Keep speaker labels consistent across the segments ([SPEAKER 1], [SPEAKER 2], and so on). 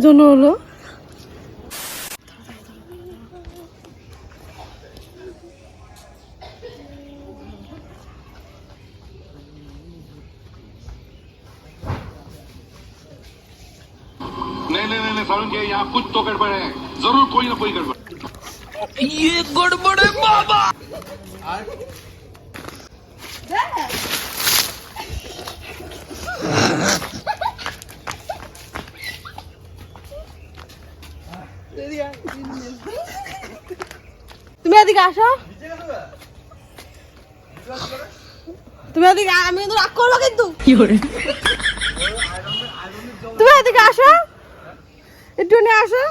[SPEAKER 1] জন্য হলো
[SPEAKER 2] नहीं सारुण के यहाँ कुछ तो गड़बड़ है जरूर कोई ना कोई गड़बड़
[SPEAKER 3] ये गड़बड़ है बाबा।
[SPEAKER 1] তুমি এদিকে আসো, তুমি এদিকে, আমি কিন্তু রাগ করবো কিন্তু।
[SPEAKER 3] কি করে
[SPEAKER 1] তুমি এদিকে আসো, একটু নিয়ে আসো।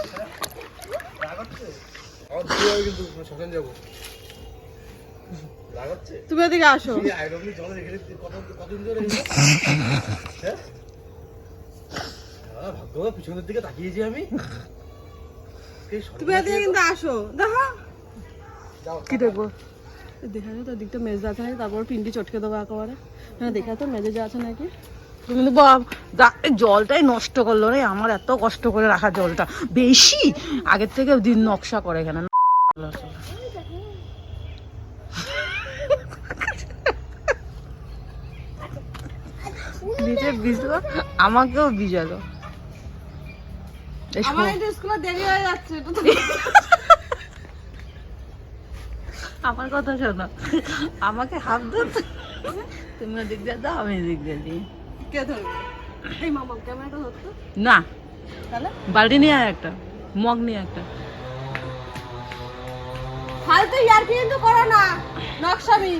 [SPEAKER 1] তুমি এদিকে আসো।
[SPEAKER 4] পিছনের দিকে তাকিয়েছি আমি।
[SPEAKER 1] তুমি এদিকে কিন্তু আসো, দেখো কি দেখবো, দেখা যায় তো দিকটা মেজ আছে নাকি, তারপর পিন্ডি চটকে দেবো একেবারে। হ্যাঁ দেখা তো মেজে যা আছে নাকি।
[SPEAKER 3] কিন্তু জলটাই নষ্ট করলো রে, আমার এত কষ্ট করে রাখা জলটা বেশি আগের থেকে দিন নকশা করে এখানে। নিজে ভিজলো, আমাকেও ভিজালো।
[SPEAKER 1] আমার একটু স্কুলে দেরি হয়ে যাচ্ছে।
[SPEAKER 3] আমার কথা শোনো, আমাকে হাফ ধরতে, তুমি ওদিক দিয়ে দাও, আমি এদিক দিয়ে দিই।
[SPEAKER 1] কে ধরবে? এই মামা ক্যামেরাটা ধরতো
[SPEAKER 3] না,
[SPEAKER 1] তাহলে
[SPEAKER 3] বালতি নিয়ে আয় একটা, মগ নিয়ে একটা।
[SPEAKER 1] ফালতু ইয়ার কিন্তু করো না, নকশামি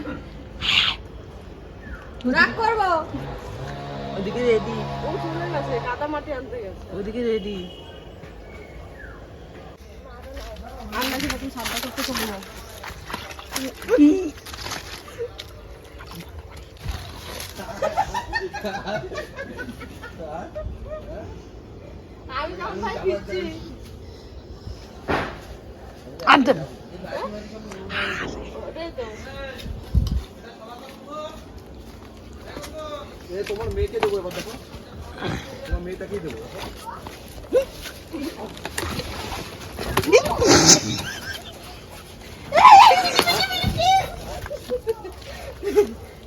[SPEAKER 1] রাগ করবো।
[SPEAKER 3] ওদিকে রেডি,
[SPEAKER 1] ও চলে গেছে, কাদা মাটি আনতে গেছে।
[SPEAKER 3] ওদিকে রেডি।
[SPEAKER 1] আর নাকি নতুন সাদা করতে চলে যাও। আমি সবাই দিচ্ছি।
[SPEAKER 3] আনতে
[SPEAKER 1] ওটাই তো।
[SPEAKER 4] তোমার মেয়েকে দেবো এবার, দেখো তোমার মেয়েটাকেই দেবো।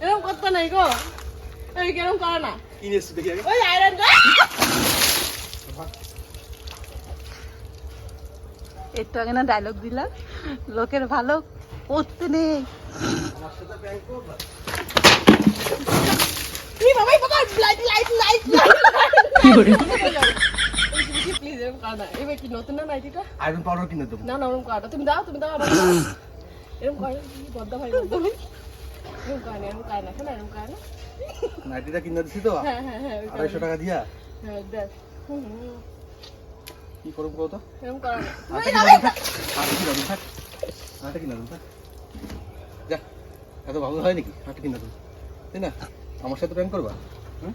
[SPEAKER 1] এরকম করতে নাই গো, এই কেরম করে না।
[SPEAKER 4] কিনে এসছি দেখি আগে।
[SPEAKER 1] ওই আয়রনটা
[SPEAKER 3] একটু আগে না ডায়লগ দিলাম, লোকের ভালো করতে নেই।
[SPEAKER 4] আমার সাথে প্র্যাঙ্ক করবা?
[SPEAKER 1] এই বাবা, এই বাবা, লাইট লাইট লাইট
[SPEAKER 3] কি করে
[SPEAKER 1] প্লিজ এরকম করে না। এবার কি নতুন না নাইটিটা?
[SPEAKER 4] আয়রন পাউডার কিনে দেবো।
[SPEAKER 1] না না ওরকম করে না। তুমি দাও, তুমি দাও আমাকে দাও। এরকম করে বদ্দা ভাই, বদ্দা ভাই এরকম করে না, এরকম করে না, কেন এরকম করে না?
[SPEAKER 4] নাইটিটা কিনে দিচ্ছি তো,
[SPEAKER 1] হ্যাঁ হ্যাঁ হ্যাঁ, ওই করে
[SPEAKER 4] 250 টাকা দিয়া।
[SPEAKER 1] হ্যাঁ দেখ।
[SPEAKER 4] কি করবো কত?
[SPEAKER 1] এরকম করে না।
[SPEAKER 4] আটা কিনে দেবো, থাক। আটা কিনে দেবো, থাক। আটা কিনে দেবো, থাক। যা, এত ভালো হয় নাকি? আটা কিনে দেবো, তাই না? আমার সাথে প্র্যাঙ্ক করবা? হুম?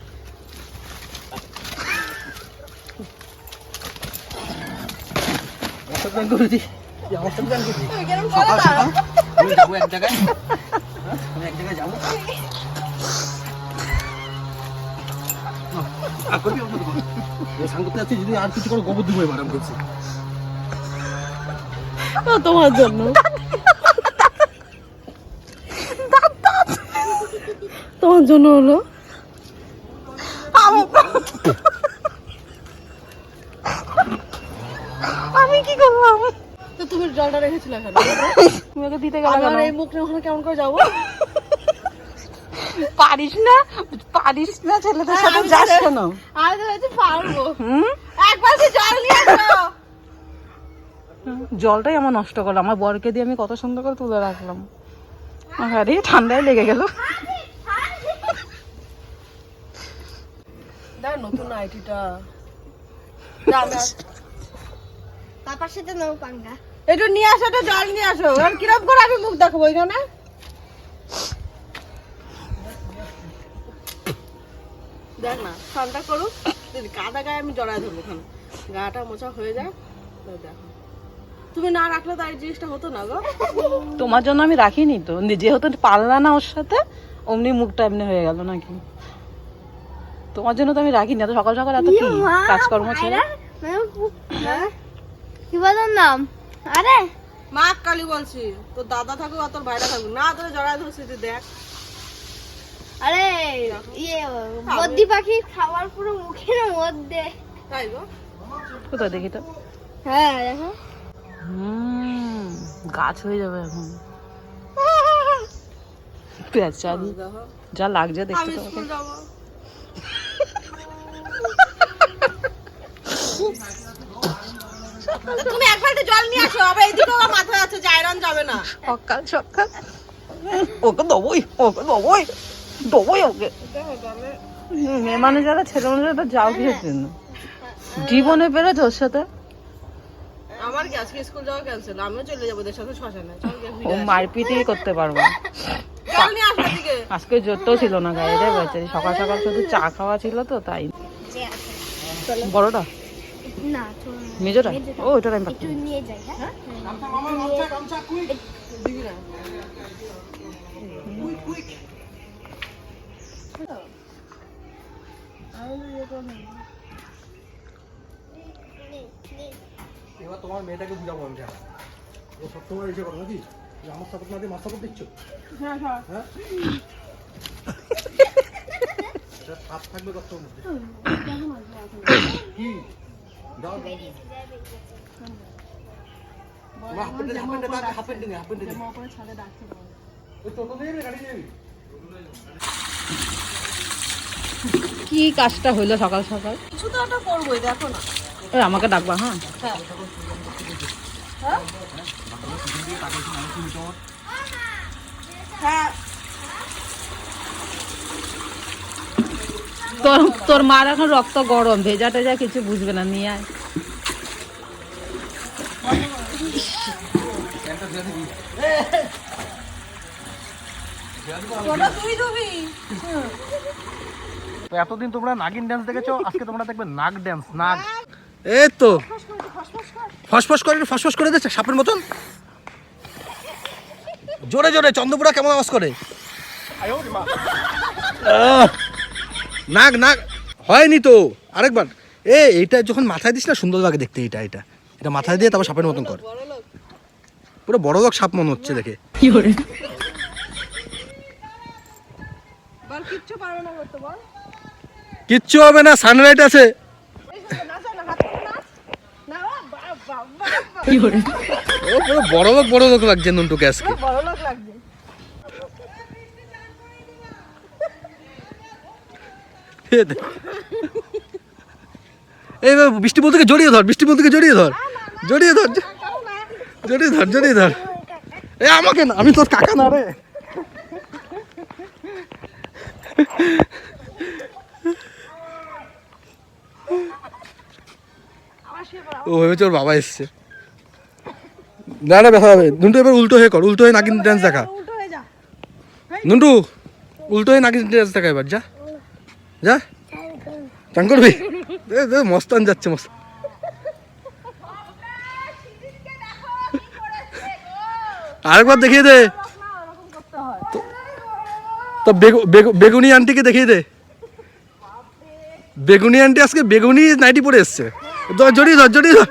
[SPEAKER 4] আমার সাথে প্র্যাঙ্ক করেছি? আমার সাথে প্র্যাঙ্ক করছি?
[SPEAKER 1] তুমি কেরম করে না?
[SPEAKER 4] আমি যাবো এক জায়গায়, হ্যাঁ? আমি এক জায়গায় যাবো। আর করবি আমার সাথে কর। ও সাং করতে যাচ্ছি, যদি আর কিছু করে গোবর দিব এবার, আমি বলছি।
[SPEAKER 1] ও তোমার জন্য, তোমার জন্য হলো।
[SPEAKER 3] আমি কি করলাম?
[SPEAKER 1] তো তুমি জলটা রেখেছিলে এখানে,
[SPEAKER 3] তুমি ওকে দিতে গেলে
[SPEAKER 1] আমার
[SPEAKER 3] কেন?
[SPEAKER 1] এই মুখ নিয়ে ওখানে কেমন করে যাবো?
[SPEAKER 3] পারিস না, পারিস না, ছেলেদের সাথে যাস কেন?
[SPEAKER 1] আমি তো হয়তো পারবো।
[SPEAKER 3] হুম,
[SPEAKER 1] একবার সে জল নিয়ে আসো।
[SPEAKER 3] জলটাই আমার নষ্ট করলো। আমার বরকে দিয়ে আমি কত সুন্দর করে তুলে রাখলাম, আরে ঠান্ডায় লেগে গেল।
[SPEAKER 1] দেখ নতুন নাইটিটা,
[SPEAKER 5] পাপার সাথে নাও পাঙ্গা।
[SPEAKER 1] একটু নিয়ে আসো, একটু জল নিয়ে আসো। আর কিরম করে আমি মুখ দেখাবো এখানে? দেখ না, ঠান্ডা করুক, যদি কাদা গায়ে আমি জড়ায় ধরবো, ওখানে গাটা মোছা হয়ে যায়। দেখো তুমি না রাখলে তো এই জিনিসটা হতো না গো।
[SPEAKER 3] তোমার জন্য আমি রাখিনি তো, যেহেতু পারলা না ওর সাথে, অমনি মুখটা এমনি হয়ে গেল নাকি? তোমার জন্য তো আমি রাখিনি। এত সকাল সকাল এত কি কাজকর্ম ছিল?
[SPEAKER 1] হ্যাঁ
[SPEAKER 5] কি বলার নাম? আরে
[SPEAKER 1] মা কালী বলছি, তোর দাদা থাকুক আর তোর ভাইরা থাকুক না, তোর জড়ায় ধরছি তুই দেখ।
[SPEAKER 5] আরে ইয়ে বদ্দি পাখির খাবার পুরো মুখের মধ্যে।
[SPEAKER 1] তাই গো,
[SPEAKER 3] কোথায় দেখি তো?
[SPEAKER 5] হ্যাঁ দেখো।
[SPEAKER 3] গাছ হয়ে যাবে এখন। পেঁচা
[SPEAKER 1] দেখো
[SPEAKER 3] যা লাগছে দেখতে
[SPEAKER 1] আমি
[SPEAKER 3] তোমাকে।
[SPEAKER 1] স্কুল যাবো। তুমি এক বালতি জল নিয়ে আসো, আবার এদিকে আমার মাথায় আছে যে আয়রন যাবে না।
[SPEAKER 3] সকাল সকাল ওকে দেবোই, ওকে দেবোই, দেবোই ওকে। মেয়ে মানুষ যারা ছেলে মানুষ যারা যাও কিসের জন্য? জীবনে পেরেছ ওর সাথে?
[SPEAKER 1] আমার কি আজকে স্কুল যাওয়া ক্যান্সেল, আমিও চলে যাবো ওদের সাথে শ্মশানে। চল গিয়ে
[SPEAKER 3] ও
[SPEAKER 1] ঘুরে আসি।
[SPEAKER 3] মারপিটই করতে পারবো না।
[SPEAKER 1] জল নিয়ে আসো এদিকে।
[SPEAKER 3] আজকে জোরটাও ছিল না গায়ে রে বেচারি, সকাল সকাল শুধু চা খাওয়া ছিল তো তাই। বড়টা
[SPEAKER 5] না চলো না।
[SPEAKER 3] মেজোটা ও ওটা আমি
[SPEAKER 5] একটু নিয়ে যাই। হ্যাঁ
[SPEAKER 1] দিবি না।
[SPEAKER 4] এবার তোমার মেয়েটাকে বুঝাবো আমি যা। ও সবসময় এসে করো নাকি? যে আমার সাপোর্ট না দিয়ে মাছ সাপোর্ট দিচ্ছ?
[SPEAKER 1] হ্যাঁ হ্যাঁ
[SPEAKER 4] হ্যাঁ? এটা সাপ থাকবে কতটার মধ্যে? কি? দাও দাও। মা হাফ প্যান্ট দে, হাফ প্যান্ট দে। ওই টোটো দিয়ে যাবি, গাড়ি দিয়ে যাবি?
[SPEAKER 3] কি কাজটা হইলো সকাল সকাল?
[SPEAKER 1] কিছু তো একটা করবোই, দেখো না।
[SPEAKER 3] ওই আমাকে ডাকবা। হ্যাঁ
[SPEAKER 1] হ্যাঁ
[SPEAKER 3] তোর তোর মার এখন রক্ত গরম, ভেজা টেজা কিছু বুঝবে না, নিয়ে আয়।
[SPEAKER 1] ওটা তুই ধুবি।
[SPEAKER 4] তো এতদিন তোমরা নাগিন ড্যান্স দেখেছো, আজকে তোমরা দেখবে নাগ ড্যান্স। নাগ এই তো ফসফস করে দিচ্ছে সাপের মতন। জোরে জোরে চন্দ্রপুরা কেমন আওয়াজ করে? নাগ নাগ হয়নি তো, আরেকবার। এইটা যখন মাথায় দিস না সুন্দর লাগে দেখতে। এটা মাথায় দিয়ে তারপর সাপের মতন কর। পুরো বড় লোক সাপ মনে হচ্ছে দেখে।
[SPEAKER 3] কি করে?
[SPEAKER 1] বল কিচ্ছু পারো না করতে, বল।
[SPEAKER 4] কিচ্ছু হবে না, সানলাইট আছে।
[SPEAKER 3] কি করে?
[SPEAKER 4] ও পুরো বড় লোক লাগছে নুনটুকে আজকে।
[SPEAKER 1] বড় লোক লাগবে।
[SPEAKER 4] এই বৃষ্টি বলতে জড়িয়ে ধর, জড়িয়ে ধর। এ আমাকে না, আমি তোর কাকা না রে। ও ভেবেছে ওর বাবা এসছে। না ব্যথা হবে। নুন্টু এবার উল্টো হয়ে কর, উল্টো হয়ে নাগিন ড্যান্স দেখা। নুন্টু উল্টো হয়ে নাগিন ড্যান্স দেখা এবার, যা যা। চান করবি? মস্তান যাচ্ছে মস্ত। আরেকবার দেখিয়ে দে তো। বেগুনি আন্টিকে দেখিয়ে দে। বেগুনি আন্টি আজকে বেগুনি নাইটি পরে এসছে। জড়িয়ে ধর।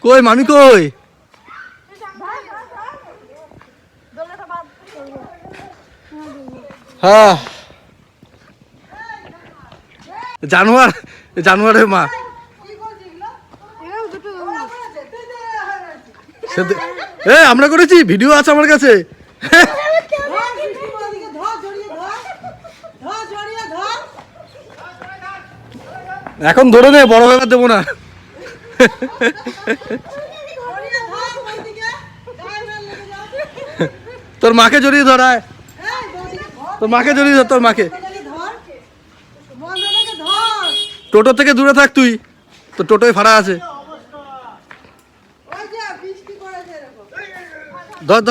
[SPEAKER 4] কই মামি কই? হ্যাঁ জানোয়ারের মা। আমরা করেছি, ভিডিও আছে আমার কাছে। এখন ধরে নে, বড় ব্যাপার দেবো না। তোর মাকে জড়িয়ে ধরায়, তোর মাকে জড়িয়ে ধর, তোর মাকে। টোটো থেকে দূরে থাক তুই, তো টোটোয় ভাড়া আছে। ধর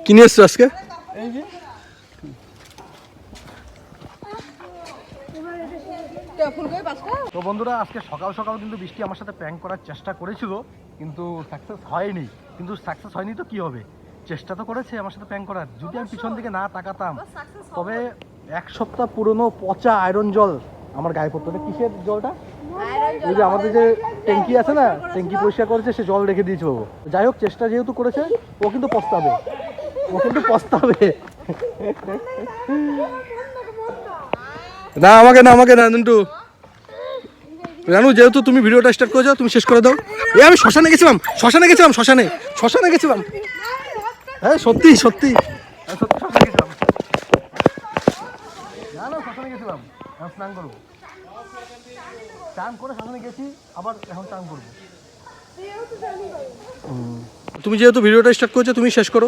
[SPEAKER 4] কি নিয়ে এসছো আজকে?
[SPEAKER 1] ফুলকপি 5 টাকা।
[SPEAKER 4] তো বন্ধুরা আজকে সকাল সকাল কিন্তু বৃষ্টি আমার সাথে প্র্যাঙ্ক করার চেষ্টা করেছিল, কিন্তু সাকসেস হয়নি। কিন্তু সাকসেস হয়নি তো কি হবে, চেষ্টা তো করেছে আমার সাথে প্র্যাঙ্ক করার। যদি আমি পিছন দিকে না তাকাতাম তবে 1 সপ্তাহ পুরনো পচা আয়রন জল আমার গায়ে পড়তো। এটা কিসের জলটা? এই যে আমাদের যে ট্যাঙ্কি আছে না, ট্যাঙ্কি পরিষ্কার করেছে, সে জল রেখে দিয়েছিল ও। যাই হোক, চেষ্টা যেহেতু করেছে ও কিন্তু পস্তাবে, ও কিন্তু পস্তাবে। না আমাকে না, আমাকে না নন্টু। রানু, যেহেতু তুমি ভিডিওটা স্টার্ট করে যাও, তুমি শেষ করে দাও। আমি শ্মশানে গেছিলাম, শ্মশানে গেছিলাম। হ্যাঁ সত্যি সত্যি শ্মশানে গেছিলাম। না না, শ্মশানে গেছিলাম, এখন স্নান করবো। চান করে শ্মশানে গেছি, আবার এখন চান করবো। তুমি যেহেতু ভিডিওটা স্টার্ট করেছো, তুমি শেষ করো।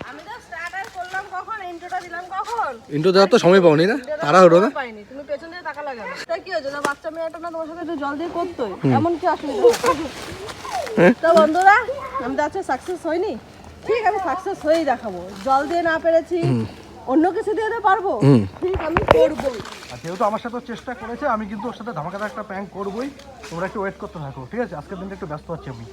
[SPEAKER 1] আমি তো স্টার্টার করলাম কখন, ইন্ট্রোটা দিলাম কখন?
[SPEAKER 4] ইন্ট্রো দেওয়ার তো সময় পাওনি না, তারা হলো না।
[SPEAKER 1] পাইনি, তুমি পেছন দিয়ে তাকালে কেন? তাই কি হয়েছে, না বাচ্চা মেয়েটা না তোমার সাথে একটু জল দিয়ে করতোই, এমন কি অসুবিধা? তো বন্ধুরা, আমি তো আজকে সাকসেস হইনি, ঠিক আমি সাকসেস হয়েই দেখাবো। জল দিয়ে না পেরেছি, অন্য কিছু দিয়ে তো পারবো, ঠিক আমি করবোই।
[SPEAKER 4] আর যেহেতু আমার সাথে চেষ্টা করেছে, আমি কিন্তু ওর সাথে ধামাকাদার একটা প্র্যাঙ্ক করবোই। তোমরা একটু ওয়েট করতে থাকো, ঠিক আছে? আজকের দিনটা একটু ব্যস্ত আছি আমি।